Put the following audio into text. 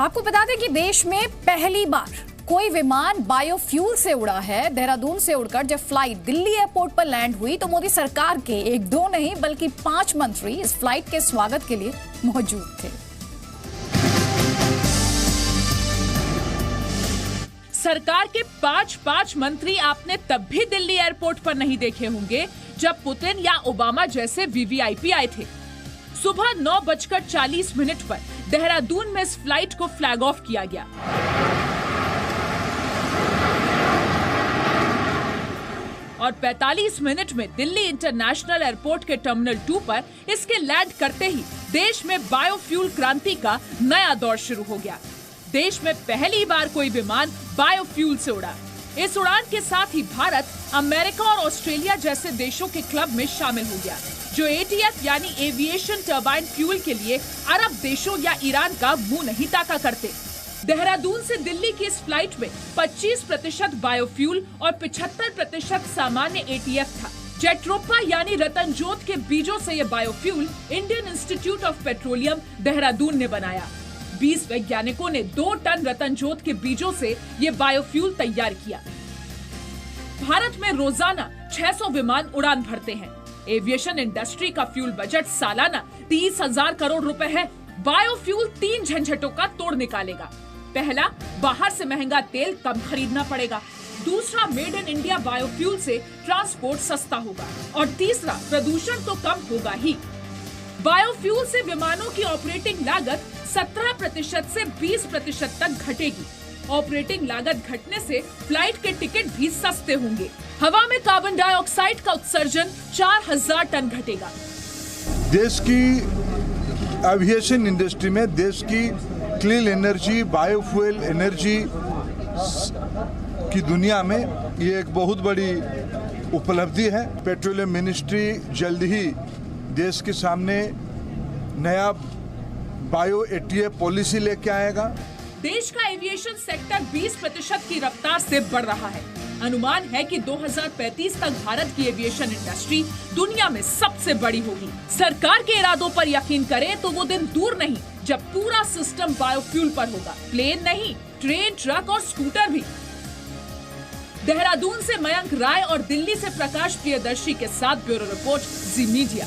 आपको बता दें कि देश में पहली बार कोई विमान बायोफ्यूल से उड़ा है। देहरादून से उड़कर जब फ्लाइट दिल्ली एयरपोर्ट पर लैंड हुई तो मोदी सरकार के 1-2 नहीं बल्कि 5 मंत्री इस फ्लाइट के स्वागत के लिए मौजूद थे। सरकार के 5 मंत्री आपने तब भी दिल्ली एयरपोर्ट पर नहीं देखे होंगे जब पुतिन या ओबामा जैसे वीवीआईपी आए थे। सुबह 9:40 पर देहरादून में इस फ्लाइट को फ्लैग ऑफ किया गया और 45 मिनट में दिल्ली इंटरनेशनल एयरपोर्ट के टर्मिनल 2 पर इसके लैंड करते ही देश में बायोफ्यूल क्रांति का नया दौर शुरू हो गया। देश में पहली बार कोई विमान बायोफ्यूल से उड़ा। इस उड़ान के साथ ही भारत, अमेरिका और ऑस्ट्रेलिया जैसे देशों के क्लब में शामिल हो गया, जो ATF यानी एविएशन टर्बाइन फ्यूल के लिए अरब देशों या ईरान का मुंह नहीं ताका करते। देहरादून से दिल्ली की इस फ्लाइट में 25% बायोफ्यूल और 75% सामान्य ATF था। जेट्रोपा यानी रतनजोत के बीजों से ये biofuel Indian institute of petroleum Dehradun ने बनाया। 20 वैज्ञानिकों ने 2 टन रतनजोत के बीजों से ये बायोफ्यूल तैयार किया। भारत में रोजाना 600 विमान उड़ान भरते हैं। एविएशन इंडस्ट्री का फ्यूल बजट सालाना 30,000 करोड़ रुपए है। बायोफ्यूल 3 झंझटों का तोड़ निकालेगा। पहला, बाहर से महंगा तेल कम खरीदना पड़ेगा। दूसरा, मेड इन इंडिया बायोफ्यूल से ट्रांसपोर्ट सस्ता होगा और तीसरा, प्रदूषण तो कम होगा ही। बायोफ्यूल से विमानों की ऑपरेटिंग लागत 17% से 20% तक घटेगी। ऑपरेटिंग लागत घटने से फ्लाइट के टिकट भी सस्ते होंगे। हवा में कार्बन डाइऑक्साइड का उत्सर्जन 4000 टन घटेगा। देश की एविएशन इंडस्ट्री में देश की क्लीन एनर्जी, बायोफ्यूल एनर्जी की दुनिया में ये एक बहुत बड़ी उपलब्धि है। पेट्रोलियम मिनिस्ट्री जल्द ही देश के सामने नया बायो ATF पॉलिसी लेके आएगा। देश का एविएशन सेक्टर 20% की रफ्तार से बढ़ रहा है। अनुमान है कि 2035 तक भारत की एविएशन इंडस्ट्री दुनिया में सबसे बड़ी होगी। सरकार के इरादों पर यकीन करें तो वो दिन दूर नहीं जब पूरा सिस्टम बायोफ्यूल पर होगा। प्लेन नहीं, ट्रेन, ट्रक और स्कूटर भी। देहरादून से मयंक राय और दिल्ली से प्रकाश प्रियदर्शी के साथ ब्यूरो रिपोर्ट, जी मीडिया।